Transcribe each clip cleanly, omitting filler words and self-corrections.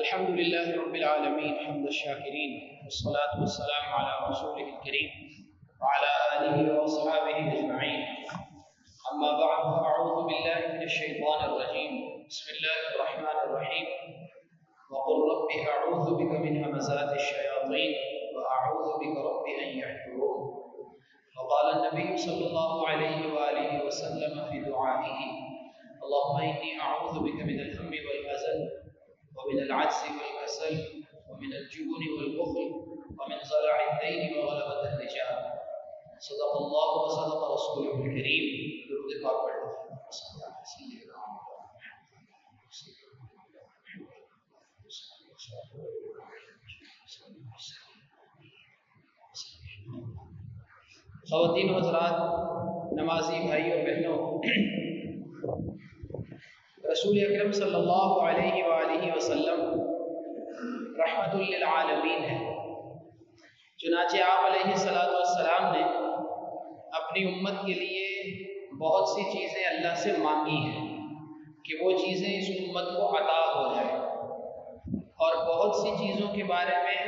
الحمد لله رب العالمين حمد الشاكرين والصلاة والسلام على رسوله الكريم وعلى آله وأصحابه أجمعين. أما بعد فأعوذ بالله من الشيطان الرجيم. بسم الله الرحمن الرحيم. وقل رب أعوذ بك من همزات الشياطين وأعوذ بك رب أن يحضرون. وقال النبي صلى الله عليه وآله وسلم في دعائه: اللهم إني أعوذ بك من الهم والحزن ومن العجز والكسل ومن الجبن والبخل ومن ضلع الدين وغلبة الرجال. صدق الله وصدق رسوله الكريم. درود پاک پڑھو. خواتین و حضرات، نمازی بھائی اور بہنوں، رسول اکرم صلی اللہ علیہ وآلہ وسلم رحمت للعالمین ہے. چنانچہ آپ علیہ السلام نے اپنی امت کے لیے بہت سی چیزیں اللہ سے مانگی ہیں کہ وہ چیزیں اس امت کو عطا ہو جائیں، اور بہت سی چیزوں کے بارے میں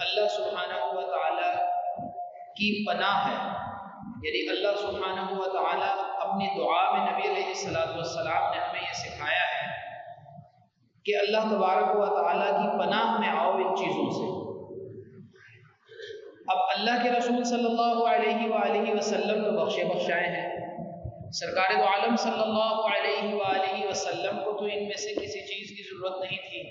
اللہ سبحانہ و تعالی کی پناہ ہے. یعنی اللہ سبحانہ و تعالی اپنی دعا میں نبی علیہ السلام نے ہمیں یہ سکھایا ہے کہ اللہ تبارک و تعالی کی پناہ میں آؤ ان چیزوں سے. اب اللہ کے رسول صلی اللہ علیہ وآلہ وسلم تو بخشے بخشائے ہیں. سرکار دو عالم صلی اللہ علیہ وآلہ وسلم کو تو ان میں سے کسی چیز کی ضرورت نہیں تھی،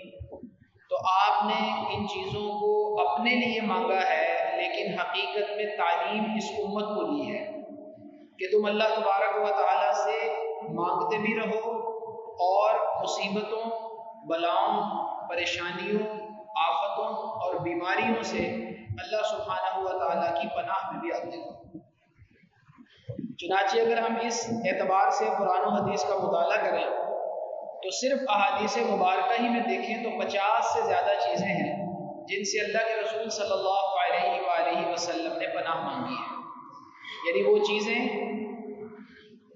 تو آپ نے ان چیزوں کو اپنے لیے مانگا ہے، لیکن حقیقت میں تعلیم اس امت کو دی ہے کہ تم اللہ تبارک و تعالی سے مانگتے بھی رہو، اور مصیبتوں، بلاؤں، پریشانیوں، آفتوں اور بیماریوں سے اللہ سبحانہ و تعالی کی پناہ میں بھی آتے رہو. چنانچہ اگر ہم اس اعتبار سے قرآن و حدیث کا مطالعہ کریں تو صرف احادیث مبارکہ ہی میں دیکھیں تو 50 سے زیادہ چیزیں ہیں جن سے اللہ کے رسول صلی اللہ علیہ وآلہ وسلم نے پناہ مانگی ہے. یعنی وہ چیزیں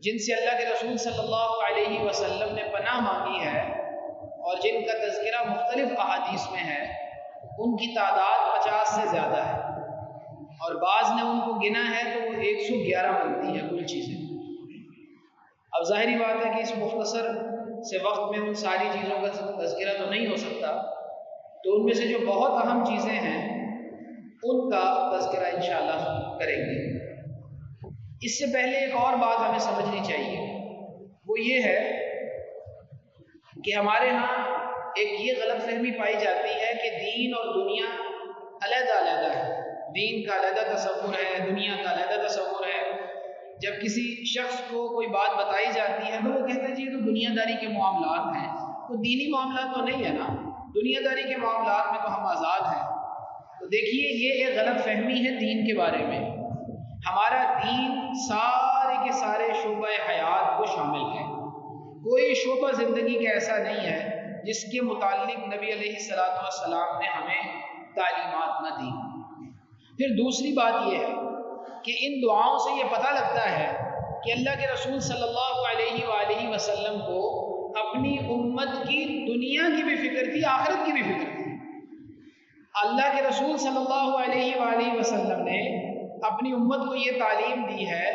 جن سے اللہ کے رسول صلی اللہ علیہ وسلم نے پناہ مانگی ہے اور جن کا تذکرہ مختلف احادیث میں ہے، ان کی تعداد 50 سے زیادہ ہے، اور بعض نے ان کو گنا ہے تو وہ 111 بنتی ہیں کل چیزیں. اب ظاہری بات ہے کہ اس مختصر سے وقت میں ان ساری چیزوں کا تذکرہ تو نہیں ہو سکتا، تو ان میں سے جو بہت اہم چیزیں ہیں ان کا تذکرہ انشاءاللہ کریں گے. اس سے پہلے ایک اور بات ہمیں سمجھنی چاہیے، وہ یہ ہے کہ ہمارے ہاں ایک یہ غلط فہمی پائی جاتی ہے کہ دین اور دنیا علیحدہ علیحدہ ہے. دین کا علیحدہ تصور ہے، دنیا کا علیحدہ تصور ہے. جب کسی شخص کو کوئی بات بتائی جاتی ہے تو وہ کہتا ہے جی یہ تو دنیا داری کے معاملات ہیں، تو دینی معاملات تو نہیں ہے نا، دنیا داری کے معاملات میں تو ہم آزاد ہیں. تو دیکھیے، یہ ایک غلط فہمی ہے دین کے بارے میں. ہمارا دین سارے کے سارے شعبہ حیات کو شامل ہے. کوئی شعبہ زندگی کا ایسا نہیں ہے جس کے متعلق نبی علیہ السلام نے ہمیں تعلیمات نہ دی. پھر دوسری بات یہ ہے کہ ان دعاؤں سے یہ پتہ لگتا ہے کہ اللہ کے رسول صلی اللہ علیہ وآلہ وسلم کو اپنی امت کی دنیا کی بھی فکر تھی، آخرت کی بھی فکر تھی. اللہ کے رسول صلی اللہ علیہ وآلہ وسلم نے اپنی امت کو یہ تعلیم دی ہے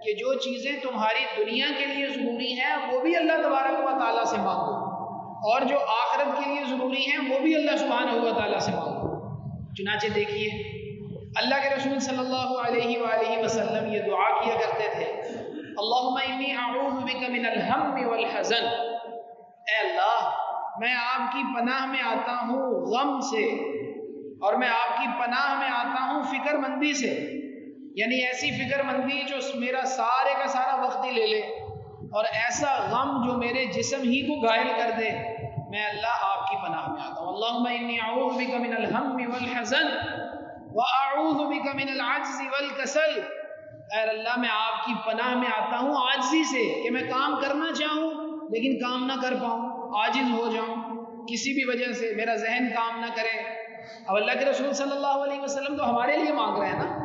کہ جو چیزیں تمہاری دنیا کے لیے ضروری ہیں وہ بھی اللہ تبارک و تعالیٰ سے مانگو، اور جو آخرت کے لیے ضروری ہیں وہ بھی اللہ سبحانہ و تعالیٰ سے مانگو. چنانچہ دیکھیے، اللہ کے رسول صلی اللہ علیہ وآلہ وسلم یہ دعا کیا کرتے تھے: اللہم انی اعوذ بک من الہم والحزن. اے اللہ، میں آپ کی پناہ میں آتا ہوں غم سے، اور میں آپ کی پناہ میں آتا ہوں فکر مندی سے. یعنی ایسی فکر مندی جو میرا سارے کا سارا وقت ہی لے لے، اور ایسا غم جو میرے جسم ہی کو گھائل کر دے. میں اللہ آپ کی پناہ میں آتا ہوں. اللہم انی اعوذ بک من الہم والحزن واعوذ بک من العجز والکسل. اے اللہ، میں آپ کی پناہ میں آتا ہوں عاجزی سے، کہ میں کام کرنا چاہوں لیکن کام نہ کر پاؤں، عاجز ہو جاؤں کسی بھی وجہ سے، میرا ذہن کام نہ کرے. اب اللہ کے رسول صلی اللہ علیہ وسلم تو ہمارے لیے مانگ رہے ہیں نا،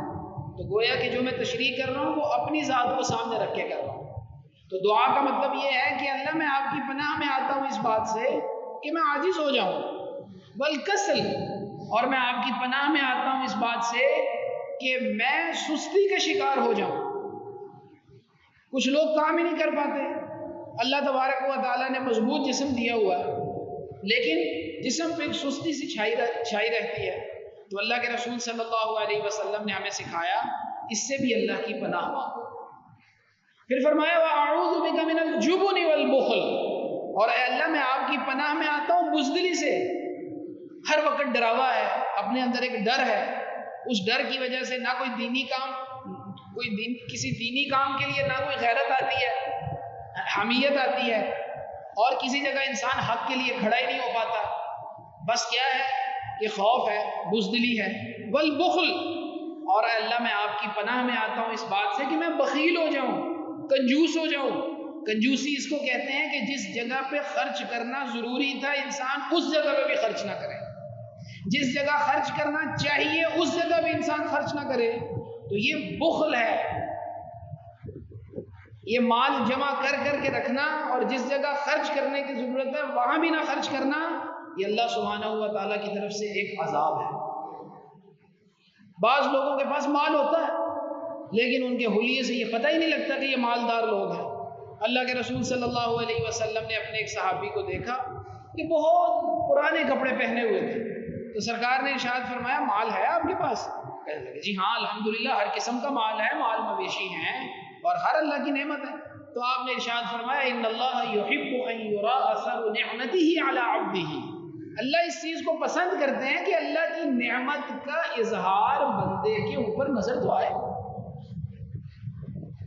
تو گویا کہ جو میں تشریح کر رہا ہوں وہ اپنی ذات کو سامنے رکھ کے کر رہا ہوں. تو دعا کا مطلب یہ ہے کہ اللہ، میں آپ کی پناہ میں آتا ہوں اس بات سے کہ میں عاجز ہو جاؤں، والکسل، اور میں آپ کی پناہ میں آتا ہوں اس بات سے کہ میں سستی کا شکار ہو جاؤں. کچھ لوگ کام ہی نہیں کر پاتے. اللہ تبارک و تعالیٰ نے مضبوط جسم دیا ہوا ہے لیکن جسم پہ ایک سستی سی چھائی رہتی ہے. تو اللہ کے رسول صلی اللہ علیہ وسلم نے ہمیں سکھایا اس سے بھی اللہ کی پناہ مانگو. پھر فرمایا وَأَعُوذُ بِكَ مِنَ الْجُبُنِ وَالْبُخْلِ، اور اے اللہ میں آپ کی پناہ میں آتا ہوں بزدلی سے. ہر وقت ڈرا ہوا ہے، اپنے اندر ایک ڈر ہے، اس ڈر کی وجہ سے نہ کسی دینی کام کے لیے نہ کوئی غیرت آتی ہے، حمیت آتی ہے، اور کسی جگہ انسان حق کے لیے کھڑا ہی نہیں ہو پاتا. بس کیا ہے کہ خوف ہے، بزدلی ہے. والبخل، اور اے اللہ میں آپ کی پناہ میں آتا ہوں اس بات سے کہ میں بخیل ہو جاؤں، کنجوس ہو جاؤں. کنجوسی اس کو کہتے ہیں کہ جس جگہ پہ خرچ کرنا ضروری تھا انسان اس جگہ پہ بھی خرچ نہ کرے، جس جگہ خرچ کرنا چاہیے اس جگہ بھی انسان خرچ نہ کرے. تو یہ بخل ہے، یہ مال جمع کر کر کے رکھنا اور جس جگہ خرچ کرنے کی ضرورت ہے وہاں بھی نہ خرچ کرنا. یہ اللہ سبحانہ و تعالیٰ کی طرف سے ایک عذاب ہے. بعض لوگوں کے پاس مال ہوتا ہے لیکن ان کے حلیے سے یہ پتہ ہی نہیں لگتا کہ یہ مالدار لوگ ہیں. اللہ کے رسول صلی اللہ علیہ وسلم نے اپنے ایک صحابی کو دیکھا کہ بہت پرانے کپڑے پہنے ہوئے تھے. تو سرکار نے ارشاد فرمایا مال ہے آپ کے پاس؟ کہنے لگے جی ہاں الحمدللہ ہر قسم کا مال ہے، مال مویشی ہیں اور ہر اللہ کی نعمت ہے. تو آپ نے ارشاد فرمایا ان اللہ یحب ان یرا اثر نعمتہ علی عبدہ، اللہ اس چیز کو پسند کرتے ہیں کہ اللہ کی نعمت کا اظہار بندے کے اوپر نظر تو آئے.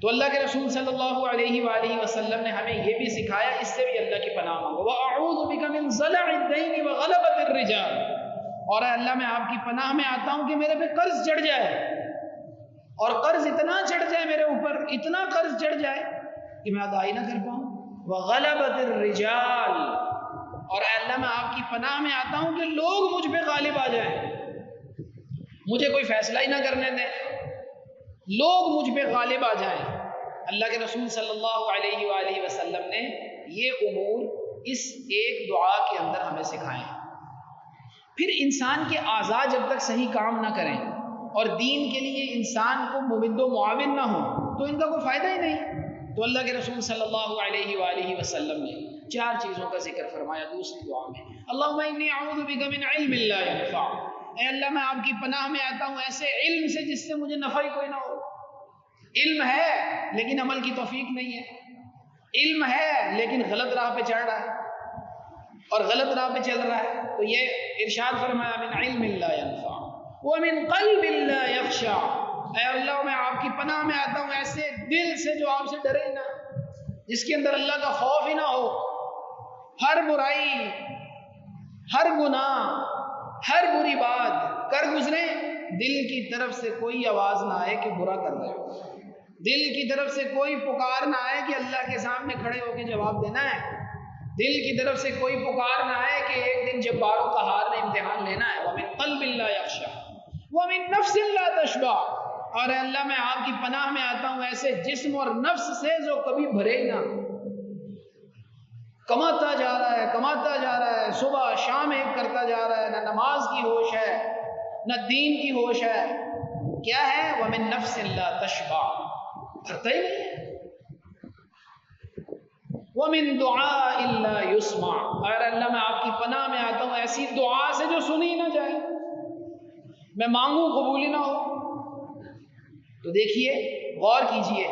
تو اللہ کے رسول صلی اللہ علیہ وآلہ وسلم نے ہمیں یہ بھی سکھایا اس سے بھی اللہ کی پناہ مانگو. وَأَعُوذُ بِكَ مِنْ زَلَعِ الدَّيْنِ وَغَلَبَةِ الرِّجَالِ، اور اے اللہ میں آپ کی پناہ میں آتا ہوں کہ میرے پہ قرض چڑھ جائے، اور قرض اتنا چڑھ جائے میرے اوپر، اتنا قرض چڑھ جائے کہ میں ادا ہی نہ کر پاؤں. وَغَلَبَةِ الرِّجَالِ، اور اے اللہ میں آپ کی پناہ میں آتا ہوں کہ لوگ مجھ پہ غالب آ جائیں، مجھے کوئی فیصلہ ہی نہ کرنے دیں، لوگ مجھ پہ غالب آ جائیں. اللہ کے رسول صلی اللہ علیہ وآلہ وسلم نے یہ امور اس ایک دعا کے اندر ہمیں سکھائے ہیں. پھر انسان کے اعضاء جب تک صحیح کام نہ کریں اور دین کے لیے انسان کو ممد و معاون نہ ہو تو ان کا کوئی فائدہ ہی نہیں. تو اللہ کے رسول صلی اللہ علیہ وآلہ وسلم نے 4 چیزوں کا ذکر فرمایا دوسری دعا میں. اللہم انی اعوذ بک من علم لا ینفع، اے اللہ میں آپ کی پناہ میں آتا ہوں ایسے علم سے جس سے مجھے نفع ہی کوئی نہ ہو. علم ہے لیکن عمل کی توفیق نہیں ہے، علم ہے لیکن غلط راہ پہ چڑھ رہا ہے اور غلط راہ پہ چل رہا ہے. تو یہ ارشاد فرمایا من علم لا ینفع ومن قلب لا یخشع، اے اللہ میں آپ کی پناہ میں آتا ہوں ایسے دل سے جو آپ سے ڈرے ہی نہ، جس کے اندر اللہ کا خوف ہی نہ ہو. ہر برائی، ہر گناہ، ہر بری بات کر گزرے، دل کی طرف سے کوئی آواز نہ آئے کہ برا کر رہے ہو، دل کی طرف سے کوئی پکار نہ آئے کہ اللہ کے سامنے کھڑے ہو کے جواب دینا ہے، دل کی طرف سے کوئی پکار نہ آئے کہ ایک دن جبار و قہار نے امتحان لینا ہے. وَمِن قَلْبٍ لَا يَخْشَعُ وَمِن نَفْسٍ لَا تَشْبَعُ، اور اے اللہ میں آپ کی پناہ میں آتا ہوں ایسے جسم اور نفس سے جو کبھی بھرے نہ، کماتا جا رہا ہے، کماتا جا رہا ہے، صبح شام ایک کرتا جا رہا ہے، نہ نماز کی ہوش ہے نہ دین کی ہوش ہے. کیا ہے؟ وَمِن نَفْسٍ لَا تَشْبَعُ، بھرتا ہی نہیں ہے. وَمِن دُعَاءٍ لَا يُسْمَعُ، اور اللہ میں آپ کی پناہ میں آتا ہوں ایسی دعا سے جو سنی نہ جائے، میں مانگوں قبول ہی نہ ہو. تو دیکھیے، غور کیجئے،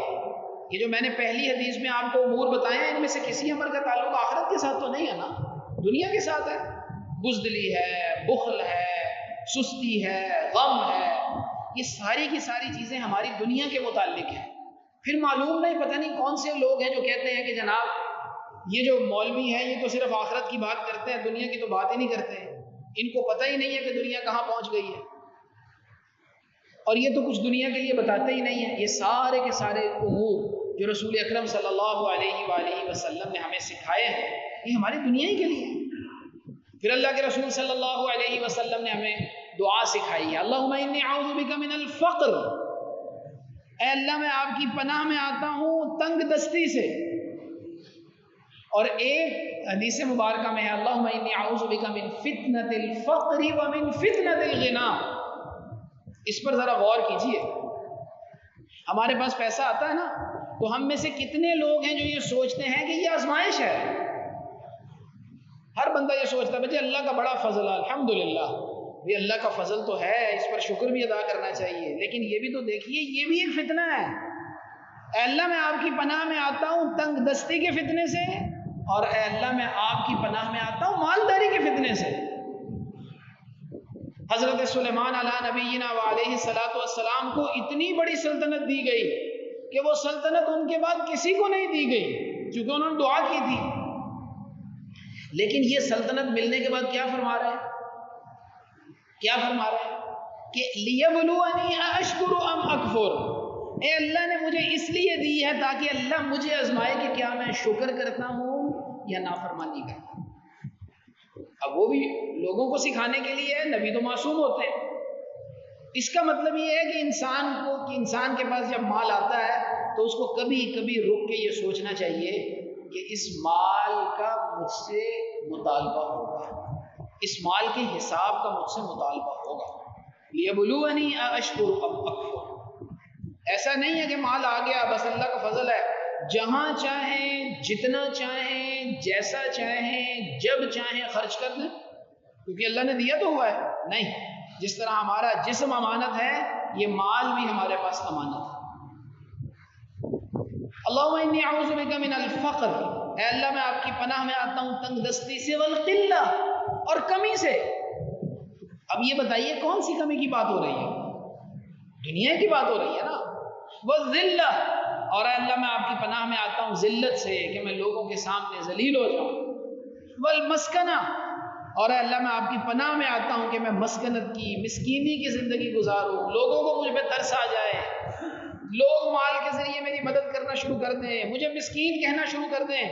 یہ جو میں نے پہلی حدیث میں آپ کو امور بتائے ہیں ان میں سے کسی امر کا تعلق آخرت کے ساتھ تو نہیں ہے نا، دنیا کے ساتھ ہے. بزدلی ہے، بخل ہے، سستی ہے، غم ہے، یہ ساری کی ساری چیزیں ہماری دنیا کے متعلق ہیں. پھر معلوم نہیں، پتہ نہیں کون سے لوگ ہیں جو کہتے ہیں کہ جناب یہ جو مولوی ہیں یہ تو صرف آخرت کی بات کرتے ہیں، دنیا کی تو بات ہی نہیں کرتے ہیں، ان کو پتہ ہی نہیں ہے کہ دنیا کہاں پہنچ گئی ہے، اور یہ تو کچھ دنیا کے لیے بتاتے ہی نہیں ہیں. یہ سارے کے سارے امور جو رسول اکرم صلی اللہ علیہ وآلہ وسلم نے ہمیں سکھائے ہیں یہ ہماری دنیا ہی کے لیے ہیں. پھر اللہ کے رسول صلی اللہ علیہ وسلم نے ہمیں دعا سکھائی ہے. اللہم انی اعوذ بک من الفقر، اے اللہ میں آپ کی پناہ میں آتا ہوں تنگ دستی سے. اور ایک حدیث مبارکہ میں ہے اللہم انی اعوذ بک من فتنۃ الفقر ومن فتنۃ الغنا. اس پر ذرا غور کیجئے. ہمارے پاس پیسہ آتا ہے نا تو ہم میں سے کتنے لوگ ہیں جو یہ سوچتے ہیں کہ یہ آزمائش ہے. ہر بندہ یہ سوچتا ہے بھائی اللہ کا بڑا فضل ہے الحمدللہ. یہ اللہ کا فضل تو ہے, اس پر شکر بھی ادا کرنا چاہیے, لیکن یہ بھی تو دیکھیے یہ بھی ایک فتنہ ہے. اے اللہ میں آپ کی پناہ میں آتا ہوں تنگ دستی کے فتنے سے, اور اے اللہ میں آپ کی پناہ میں آتا ہوں مالداری کے فتنے سے. حضرت سلیمان علیہ نبینا وعلیہ الصلوۃ والسلام کو اتنی بڑی سلطنت دی گئی کہ وہ سلطنت ان کے بعد کسی کو نہیں دی گئی چونکہ انہوں نے دعا کی تھی. لیکن یہ سلطنت ملنے کے بعد کیا فرما رہے ہیں, کیا فرما رہے ہیں کہ لیبلونی اشکر ام اکفر. اے اللہ نے مجھے اس لیے دی ہے تاکہ اللہ مجھے آزمائے کہ کیا میں شکر کرتا ہوں یا نافرمانی کرتا ہوں. اب وہ بھی لوگوں کو سکھانے کے لیے ہے, نبی تو معصوم ہوتے ہیں. اس کا مطلب یہ ہے کہ انسان کے پاس جب مال آتا ہے تو اس کو کبھی کبھی رک کے یہ سوچنا چاہیے کہ اس مال کا مجھ سے مطالبہ ہوگا, اس مال کے حساب کا مجھ سے مطالبہ ہوگا. لیبلونی اشکر ام اکفر. ایسا نہیں ہے کہ مال آ گیا بس اللہ کا فضل ہے, جہاں چاہیں جتنا چاہیں جیسا چاہیں جب چاہیں خرچ کر دیں کیونکہ اللہ نے دیا تو ہوا ہے. نہیں, جس طرح ہمارا جسم امانت ہے یہ مال بھی ہمارے پاس امانت ہے. اللہم انی اعوذ بک من الفقر. اے اللہ میں آپ کی پناہ میں آتا ہوں تنگ دستی سے, والقلہ, اور کمی سے. اب یہ بتائیے کون سی کمی کی بات ہو رہی ہے؟ دنیا کی بات ہو رہی ہے نا. والذلہ, اور اے اللہ میں آپ کی پناہ میں آتا ہوں ذلت سے کہ میں لوگوں کے سامنے ذلیل ہو جاؤں. والمسکنہ, اور اے اللہ میں آپ کی پناہ میں آتا ہوں کہ میں مسکنت کی مسکینی کی زندگی گزاروں, لوگوں کو مجھ پہ ترس آ جائے, لوگ مال کے ذریعے میری مدد کرنا شروع کر دیں, مجھے مسکین کہنا شروع کر دیں.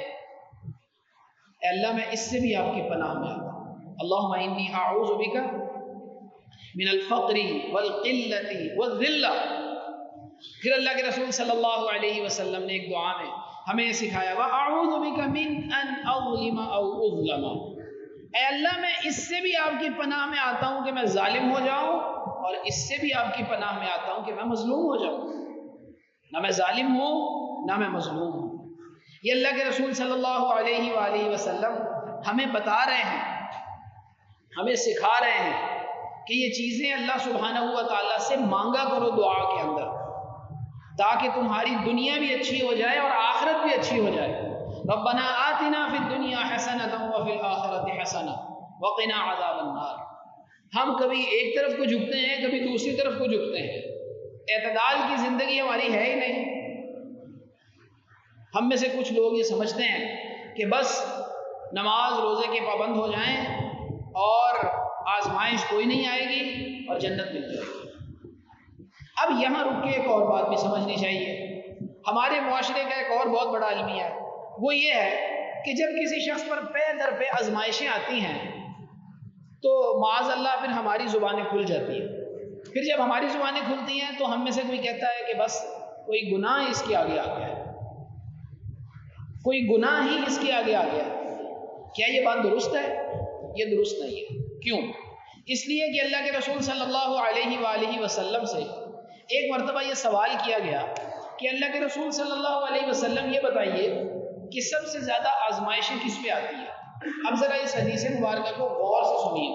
اے اللہ میں اس سے بھی آپ کی پناہ میں آتا ہوں. اللہم انی اعوذ بک من الفقر والقلۃ والذلہ. پھر اللہ کے رسول صلی اللہ علیہ وسلم نے ایک دعا میں ہمیں سکھایا وَأَعُوذُ بِكَ مِنْ أَنْ أَظْلِمَ أَوْ أُظْلَمَ. اے اللہ میں اس سے بھی آپ کی پناہ میں آتا ہوں کہ میں ظالم ہو جاؤں, اور اس سے بھی آپ کی پناہ میں آتا ہوں کہ میں مظلوم ہو جاؤں. نہ میں ظالم ہوں نہ میں مظلوم ہوں. یہ اللہ کے رسول صلی اللہ علیہ وآلہ وسلم ہمیں بتا رہے ہیں, ہمیں سکھا رہے ہیں کہ یہ چیزیں اللہ سبحانہ و تعالیٰ سے مانگا کرو دعا کے اندر, تاکہ تمہاری دنیا بھی اچھی ہو جائے اور آخرت بھی اچھی ہو جائے. ربنا آتنا فی الدنیا حسنۃ وفی الآخرۃ حسنۃ وقنا عذاب النار. ہم کبھی ایک طرف کو جھکتے ہیں کبھی دوسری طرف کو جھکتے ہیں. اعتدال کی زندگی ہماری ہے ہی نہیں. ہم میں سے کچھ لوگ یہ سمجھتے ہیں کہ بس نماز روزے کے پابند ہو جائیں اور آزمائش کوئی نہیں آئے گی اور جنت مل جائے گی. اب یہاں رک کے ایک اور بات بھی سمجھنی چاہیے. ہمارے معاشرے کا ایک اور بہت بڑا المیہ ہے, وہ یہ ہے کہ جب کسی شخص پر پے در پہ آزمائشیں آتی ہیں تو معاذ اللہ پھر ہماری زبانیں کھل جاتی ہیں. پھر جب ہماری زبانیں کھلتی ہیں تو ہم میں سے کوئی کہتا ہے کہ بس کوئی گناہ اس کے آگے آ گیا ہے, کوئی گناہ ہی اس کے آگے آ گیا. کیا یہ بات درست ہے؟ یہ درست نہیں ہے. کیوں؟ اس لیے کہ اللہ کے رسول صلی اللہ علیہ وآلہ وسلم سے ایک مرتبہ یہ سوال کیا گیا کہ اللہ کے رسول صلی اللہ علیہ وسلم یہ بتائیے کہ سب سے زیادہ آزمائشیں کس پہ آتی ہیں. اب ذرا اس حدیث مبارکہ کو غور سے سنیے.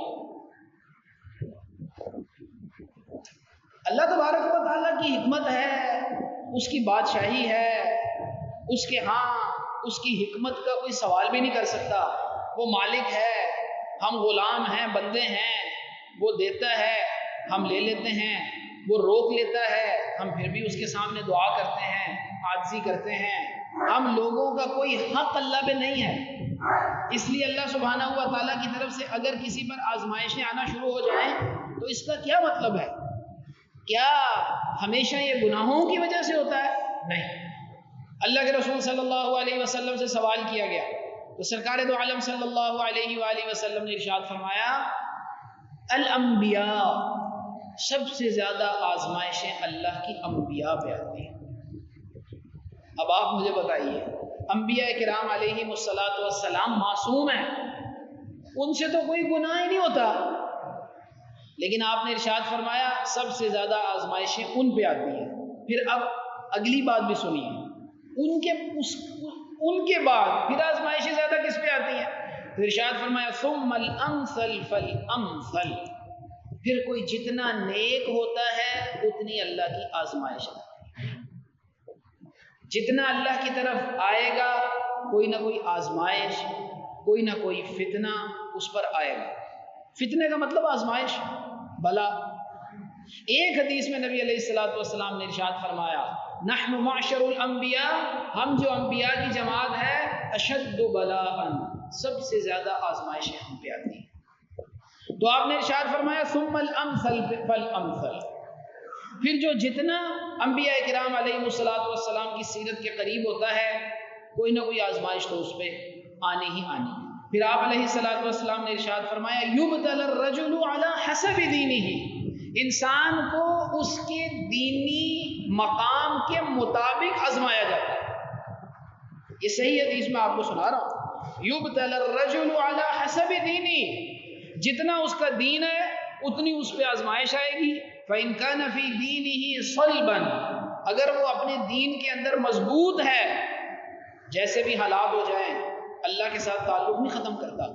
اللہ تبارک و تعالیٰ کی حکمت ہے, اس کی بادشاہی ہے, اس کے ہاں اس کی حکمت کا کوئی سوال بھی نہیں کر سکتا. وہ مالک ہے, ہم غلام ہیں, بندے ہیں. وہ دیتا ہے, ہم لے لیتے ہیں. وہ روک لیتا ہے, ہم پھر بھی اس کے سامنے دعا کرتے ہیں, عاجزی کرتے ہیں. ہم لوگوں کا کوئی حق اللہ پہ نہیں ہے. اس لیے اللہ سبحانہ و تعالیٰ کی طرف سے اگر کسی پر آزمائشیں آنا شروع ہو جائیں تو اس کا کیا مطلب ہے؟ کیا ہمیشہ یہ گناہوں کی وجہ سے ہوتا ہے؟ نہیں. اللہ کے رسول صلی اللہ علیہ وسلم سے سوال کیا گیا تو سرکار دو عالم صلی اللہ علیہ وآلہ وسلم نے ارشاد فرمایا الانبیاء, سب سے زیادہ آزمائشیں اللہ کی انبیاء پہ آتی ہیں. اب آپ مجھے بتائیے انبیاء کرام علیہم الصلاۃ والسلام معصوم ہیں، ان سے تو کوئی گناہ ہی نہیں ہوتا، لیکن آپ نے ارشاد فرمایا سب سے زیادہ آزمائشیں ان پہ آتی ہیں۔ پھر اب اگلی بات بھی سنیے، ان کے بعد پھر آزمائشیں زیادہ کس پہ آتی ہیں؟ تو ارشاد فرمایا ثم الامثل فالامثل، پھر کوئی جتنا نیک ہوتا ہے اتنی اللہ کی آزمائش ہے، جتنا اللہ کی طرف آئے گا کوئی نہ کوئی آزمائش، کوئی نہ کوئی فتنہ اس پر آئے گا۔ فتنے کا مطلب آزمائش، بلا۔ ایک حدیث میں نبی علیہ الصلوۃ والسلام نے ارشاد فرمایا نحن معشر الانبیاء، ہم جو انبیاء کی جماعت ہے، اشد بلاء، سب سے زیادہ آزمائشیں ہم پہ آتی ہیں۔ تو آپ نے ارشاد فرمایا ثم الامثل فالامثل، پھر جو جتنا انبیاء کرام علیہ الصلوۃ والسلام کی سیرت کے قریب ہوتا ہے کوئی نہ کوئی آزمائش تو اس پہ آنی ہی آنی۔ پھر آپ علیہ الصلوۃ والسلام نے ارشاد فرمایا یبتلی الرجل علی حسب دینہ، انسان کو اس کے دینی مقام کے مطابق آزمایا جاتا ہے۔ یہ صحیح حدیث میں آپ کو سنا رہا ہوں، یبتلی الرجل علی حسب دینہ، جتنا اس کا دین ہے اتنی اس پہ آزمائش آئے گی۔ فإن كان في دينه صلبا، اگر وہ اپنے دین کے اندر مضبوط ہے، جیسے بھی حالات ہو جائیں اللہ کے ساتھ تعلق نہیں ختم کرتا،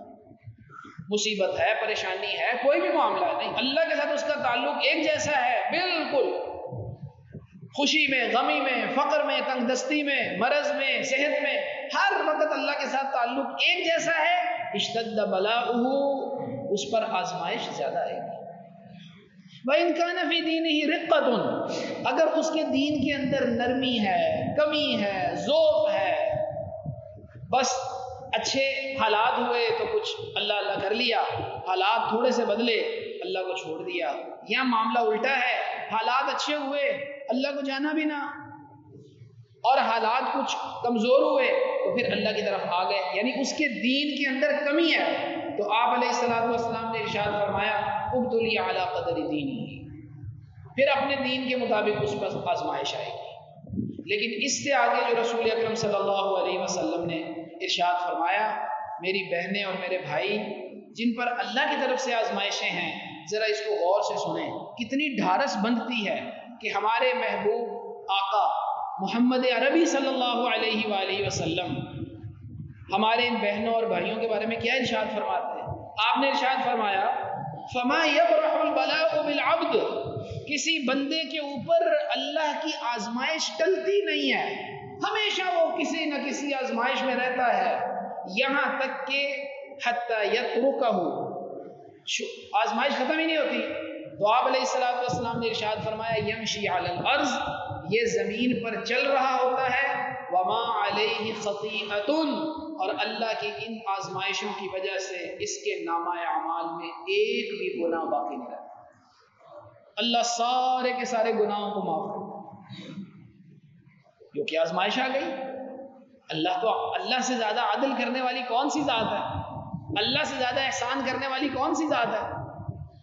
مصیبت ہے، پریشانی ہے، کوئی بھی معاملہ نہیں، اللہ کے ساتھ اس کا تعلق ایک جیسا ہے بالکل، خوشی میں، غمی میں، فقر میں، تنگ دستی میں، مرض میں، صحت میں، ہر وقت اللہ کے ساتھ تعلق ایک جیسا ہے، اشتد بلاؤہ، اس پر آزمائش زیادہ آئے گی۔ وَإِن كَانَ فِي دِينِهِ رِقَّةٌ، اگر اس کے دین کے اندر نرمی ہے، کمی ہے، ذوق ہے، بس اچھے حالات ہوئے تو کچھ اللہ اللہ کر لیا، حالات تھوڑے سے بدلے اللہ کو چھوڑ دیا، یا معاملہ الٹا ہے، حالات اچھے ہوئے اللہ کو جانا بھی نہ، اور حالات کچھ کمزور ہوئے تو پھر اللہ کی طرف آ گئے، یعنی اس کے دین کے اندر کمی ہے تو آپ علیہ الصلوۃ والسلام نے ارشاد فرمایا ابتلی علی قدر دینی، پھر اپنے دین کے مطابق اس پر آزمائش آئے گی۔ لیکن اس سے آگے جو رسول اکرم صلی اللہ علیہ وسلم نے ارشاد فرمایا، میری بہنیں اور میرے بھائی جن پر اللہ کی طرف سے آزمائشیں ہیں، ذرا اس کو غور سے سنیں، کتنی ڈھارس بندتی ہے کہ ہمارے محبوب آقا محمد عربی صلی اللہ علیہ وآلہ وسلم ہمارے ان بہنوں اور بھائیوں کے بارے میں کیا ارشاد فرماتے ہیں۔ آپ نے ارشاد فرمایا فما یبرح البلاء بالعبد، کسی بندے کے اوپر اللہ کی آزمائش ٹلتی نہیں ہے، ہمیشہ وہ کسی نہ کسی آزمائش میں رہتا ہے، یہاں تک کہ حتی یترکہ، آزمائش ختم ہی نہیں ہوتی۔ تو آپ علیہ الصلوۃ والسلام نے ارشاد فرمایا یمشی علی الارض، یہ زمین پر چل رہا ہوتا ہے، وما علیہ خطیئۃ، اور اللہ کی ان آزمائشوں کی وجہ سے اس کے نامہ اعمال میں ایک بھی گناہ باقی نہیں رہتا، اللہ سارے کے سارے گناہوں کو معاف کرتا، کیونکہ آزمائش آ گئی۔ اللہ سے زیادہ عدل کرنے والی کون سی ذات ہے؟ اللہ سے زیادہ احسان کرنے والی کون سی ذات ہے؟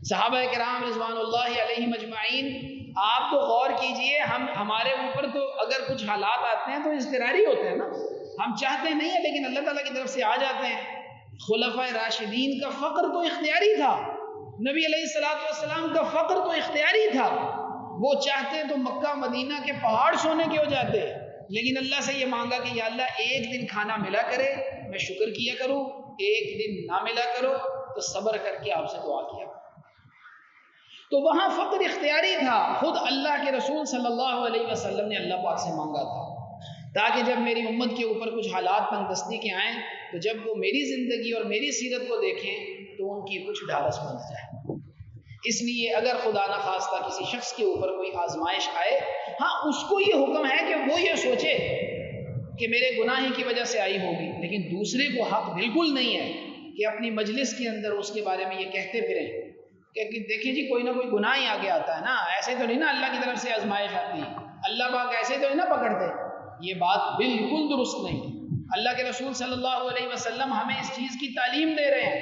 صحابہ کرام رضوان اللہ علیہم اجمعین، آپ تو غور کیجئے، ہمارے اوپر تو اگر کچھ حالات آتے ہیں تو اضطراری ہوتے ہیں نا، ہم چاہتے نہیں ہیں لیکن اللہ تعالیٰ کی طرف سے آ جاتے ہیں۔ خلفائے راشدین کا فقر تو اختیاری تھا، نبی علیہ الصلوۃ والسلام کا فقر تو اختیاری تھا، وہ چاہتے تو مکہ مدینہ کے پہاڑ سونے کے ہو جاتے، لیکن اللہ سے یہ مانگا کہ یا اللہ ایک دن کھانا ملا کرے میں شکر کیا کروں، ایک دن نہ ملا کرو تو صبر کر کے آپ سے دعا کیا۔ تو وہاں فقر اختیاری تھا، خود اللہ کے رسول صلی اللہ علیہ وسلم نے اللہ پاک سے مانگا تھا تاکہ جب میری امت کے اوپر کچھ حالات تنگ دستی کے آئیں تو جب وہ میری زندگی اور میری سیرت کو دیکھیں تو ان کی کچھ ڈھارس بن جائے۔ اس لیے اگر خدا نہ خواستہ کسی شخص کے اوپر کوئی آزمائش آئے، ہاں اس کو یہ حکم ہے کہ وہ یہ سوچے کہ میرے گناہ ہی کی وجہ سے آئی ہوگی، لیکن دوسرے کو حق بالکل نہیں ہے کہ اپنی مجلس کے اندر اس کے بارے میں یہ کہتے پھریں کہ دیکھیں جی کوئی نہ کوئی گناہ ہی آگے آتا ہے نا، ایسے تو نہیں نا اللہ کی طرف سے آزمائش آتی، اللہ پاک ایسے تو نہیں نا پکڑتے۔ یہ بات بالکل درست نہیں۔ اللہ کے رسول صلی اللہ علیہ وسلم ہمیں اس چیز کی تعلیم دے رہے ہیں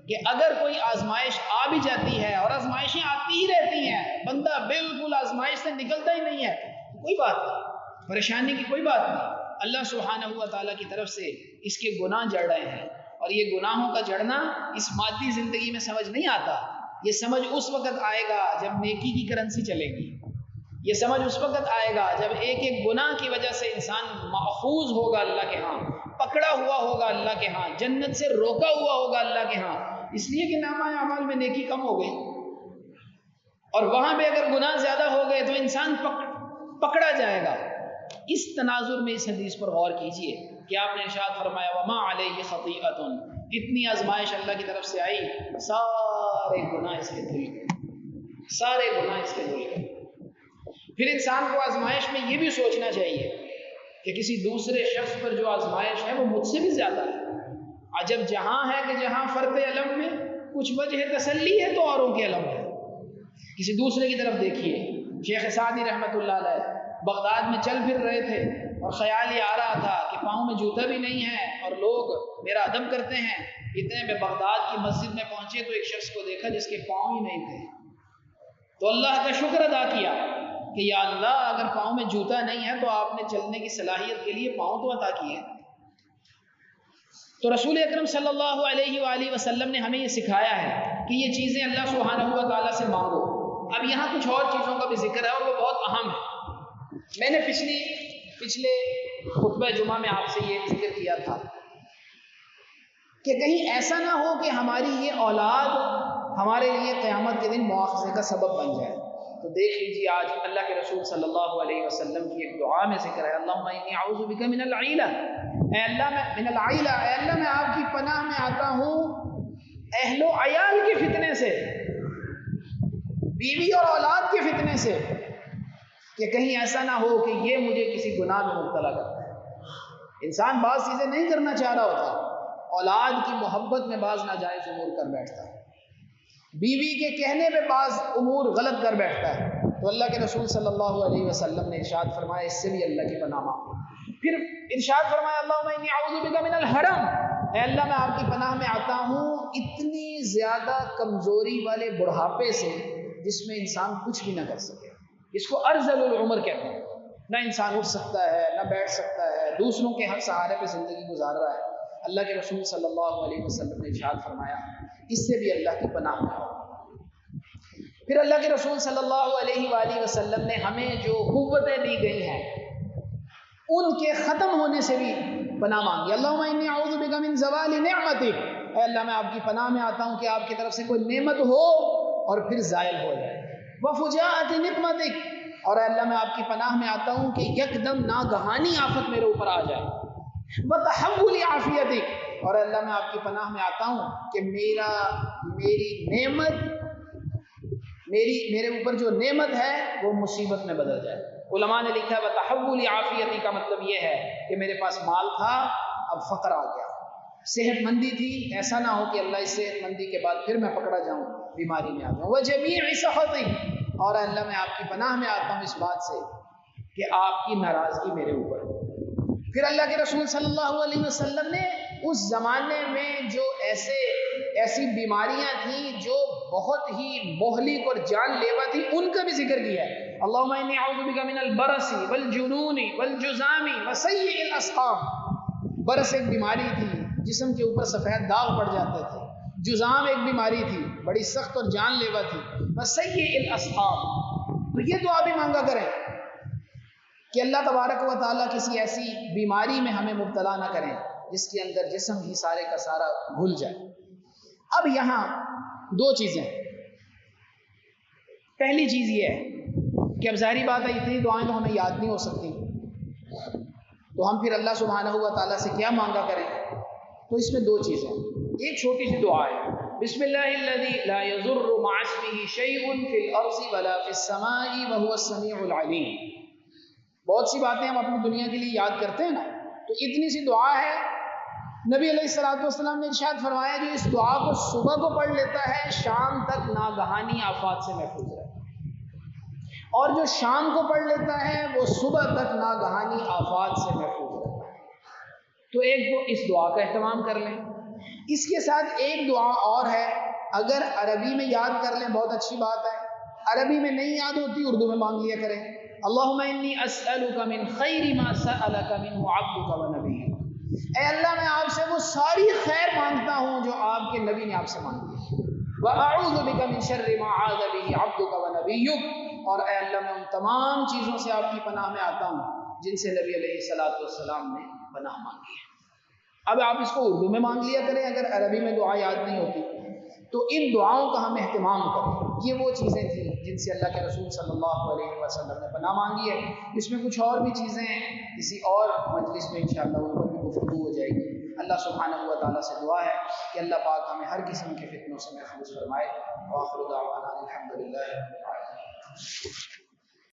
کہ اگر کوئی آزمائش آ بھی جاتی ہے، اور آزمائشیں آتی ہی رہتی ہیں، بندہ بالکل آزمائش سے نکلتا ہی نہیں ہے، کوئی بات نہیں، پریشانی کی کوئی بات نہیں، اللہ سبحانہ و تعالیٰ کی طرف سے اس کے گناہ جڑ رہے ہیں، اور یہ گناہوں کا جڑنا اس مادی زندگی میں سمجھ نہیں آتا، یہ سمجھ اس وقت آئے گا جب نیکی کی کرنسی چلے گی، یہ سمجھ اس وقت آئے گا جب ایک ایک گناہ کی وجہ سے انسان محفوظ ہوگا اللہ کے ہاں، پکڑا ہوا ہوگا اللہ کے ہاں، جنت سے روکا ہوا ہوگا اللہ کے ہاں، اس لیے کہ نامہ اعمال میں نیکی کم ہو گئی، اور وہاں پہ اگر گناہ زیادہ ہو گئے تو انسان پکڑا جائے گا۔ اس تناظر میں اس حدیث پر غور کیجئے کہ آپ نے ارشاد فرمایا وما علیہ خطیئۃ، اتنی آزمائش اللہ کی طرف سے آئی، سارے گناہ اس کے دھل گئے، سارے گناہ اس کے دھل گئے۔ پھر انسان کو آزمائش میں یہ بھی سوچنا چاہیے کہ کسی دوسرے شخص پر جو آزمائش ہے وہ مجھ سے بھی زیادہ ہے۔ عجب جہاں ہے کہ جہاں فرط علم میں کچھ وجہ تسلی ہے تو اوروں کے علم ہے۔ کسی دوسرے کی طرف دیکھیے، شیخ سعدی رحمۃ اللہ علیہ بغداد میں چل پھر رہے تھے اور خیال یہ آ رہا تھا کہ پاؤں میں جوتا بھی نہیں ہے اور لوگ میرا ادب کرتے ہیں، اتنے میں بغداد کی مسجد میں پہنچے تو ایک شخص کو دیکھا جس کے پاؤں ہی نہیں تھے، تو اللہ کا شکر ادا کیا کہ یا اللہ اگر پاؤں میں جوتا نہیں ہے تو آپ نے چلنے کی صلاحیت کے لیے پاؤں تو عطا کیے۔ تو رسول اکرم صلی اللہ علیہ وآلہ وسلم نے ہمیں یہ سکھایا ہے کہ یہ چیزیں اللہ سبحانہ و تعالیٰ سے مانگو۔ اب یہاں کچھ اور چیزوں کا بھی ذکر ہے اور وہ بہت اہم ہے۔ میں نے پچھلے خطبہ جمعہ میں آپ سے یہ ذکر کیا تھا کہ کہیں ایسا نہ ہو کہ ہماری یہ اولاد ہمارے لیے قیامت کے دن مواخذے کا سبب بن جائے۔ تو دیکھ لیجیے آج اللہ کے رسول صلی اللہ علیہ وسلم کی ایک دعا میں ذکر ہے، اللہم انی اعوذ بک من العیلہ، اے اللہ میں آپ کی پناہ میں آتا ہوں اہل و عیال کے فتنے سے، بیوی اور اولاد کے فتنے سے، کہ کہیں ایسا نہ ہو کہ یہ مجھے کسی گناہ میں مبتلا کرتا ہے۔ انسان بعض چیزیں نہیں کرنا چاہ رہا ہوتا، اولاد کی محبت میں بعض ناجائز امور کر بیٹھتا ہے، بیوی کے کہنے پہ بعض امور غلط کر بیٹھتا ہے، تو اللہ کے رسول صلی اللہ علیہ وسلم نے ارشاد فرمایا اس سے بھی اللہ کی پناہ مانگو۔ پھر ارشاد فرمایا اللہم انی اعوذ بک من الحرم، اے اللہ میں آپ کی پناہ میں آتا ہوں اتنی زیادہ کمزوری والے بڑھاپے سے جس میں انسان کچھ بھی نہ کر سکے، اس کو ارذل العمر کہتے ہیں، نہ انسان اٹھ سکتا ہے نہ بیٹھ سکتا ہے، دوسروں کے ہر سہارے پہ زندگی گزار رہا ہے۔ اللہ کے رسول صلی اللہ علیہ وسلم نے ارشاد فرمایا اس سے بھی اللہ کی پناہ میں آؤ۔ پھر اللہ کے رسول صلی اللہ علیہ وآلہ وسلم نے ہمیں جو قوتیں دی گئی ہیں ان کے ختم ہونے سے بھی پناہ مانگی، اللہم انی اعوذ بک من زوال نعمتک، اے اللہ میں آپ کی پناہ میں آتا ہوں کہ آپ کی طرف سے کوئی نعمت ہو اور پھر زائل ہو جائے، وفجاءۃ نقمتک، اور اے اللہ میں آپ کی پناہ میں آتا ہوں کہ یکدم ناگہانی آفت میرے اوپر آ جائے، وتحول عافیتک، اور اے اللہ میں آپ کی پناہ میں آتا ہوں کہ میری نعمت میرے اوپر جو نعمت ہے وہ مصیبت میں بدل جائے۔ علماء نے لکھا ہے وتحول عافیتی کا مطلب یہ ہے کہ میرے پاس مال تھا اب فقر آ گیا، صحت مندی تھی ایسا نہ ہو کہ اللہ اس صحت مندی کے بعد پھر میں پکڑا جاؤں، بیماری میں آ جاؤں، وجمیع سخطی، اور اللہ میں آپ کی پناہ میں آتا ہوں اس بات سے کہ آپ کی ناراضگی میرے اوپر ہو۔ پھر اللہ کے رسول صلی اللہ علیہ وسلم نے اس زمانے میں جو ایسی بیماریاں تھیں جو بہت ہی مہلک اور جان لیوا تھی ان کا بھی ذکر کیا ہے، اللہم انی اعوذ بک من البرص والجنون والجذام وسیء الاسقام۔ برص ایک بیماری تھی جسم کے اوپر سفید داغ پڑ جاتے تھے، جذام ایک بیماری تھی بڑی سخت اور جان لیوا تھی، وسیء الاسقام۔ تو یہ دعا بھی مانگا کریں کہ اللہ تبارک و تعالیٰ کسی ایسی بیماری میں ہمیں مبتلا نہ کریں جس کے اندر جسم ہی سارے کا سارا گھل جائے۔ اب یہاں دو چیزیں، پہلی چیز یہ ہے کہ اب ظاہری بات ہے اتنی دعائیں تو ہمیں یاد نہیں ہو سکتی، تو ہم پھر اللہ سبحانہ و تعالیٰ سے کیا مانگا کریں؟ تو اس میں دو چیزیں، ایک چھوٹی سی دعا ہے، بسم اللہ الذی لا یضر مع اسمہ شیء فی الارض ولا فی السماء وہو السمیع العلیم۔ بہت سی باتیں ہم اپنی دنیا کے لیے یاد کرتے ہیں نا، تو اتنی سی دعا ہے، نبی علیہ الصلوۃ والسلام نے ارشاد فرمایا جو اس دعا کو صبح کو پڑھ لیتا ہے شام تک ناگہانی آفات سے محفوظ رہتا ہے، اور جو شام کو پڑھ لیتا ہے وہ صبح تک ناگہانی آفات سے محفوظ رہتا ہے۔ تو ایک وہ اس دعا کا اہتمام کر لیں، اس کے ساتھ ایک دعا اور ہے، اگر عربی میں یاد کر لیں بہت اچھی بات ہے، عربی میں نہیں یاد ہوتی اردو میں مانگ لیا کریں، اللہم انی اسألک من خیر ما سألک منہ عبدک و نبیک، اے اللہ میں آپ سے وہ ساری خیر مانگتا ہوں جو آپ کے نبی نے آپ سے مانگی، وَأَعُوذُ بِكَ مِن شَرِّ مَا عَاذَ بِهِ عَبْدُكَ وَنَبِيُّكَ، اور اے اللہ میں ان تمام چیزوں سے آپ کی پناہ میں آتا ہوں جن سے نبی علیہ السلام نے پناہ مانگی ہے۔ اب آپ اس کو اردو میں مانگ لیا کریں اگر عربی میں دعا یاد نہیں ہوتی تو ان دعاؤں کا ہم اہتمام کریں۔ یہ وہ چیزیں تھیں جن سے اللہ کے رسول صلی اللہ علیہ وسلم نے پناہ مانگی ہے۔ اس میں کچھ اور بھی چیزیں ہیں، کسی اور مجلس میں انشاءاللہ ان پر بھی گفتگو ہو جائے گی۔ اللہ سبحانہ و تعالیٰ سے دعا ہے کہ اللہ پاک ہمیں ہر قسم کے فتنوں سے محفوظ فرمائے۔ وآخر دعوانا الحمدللہ رب العالمین۔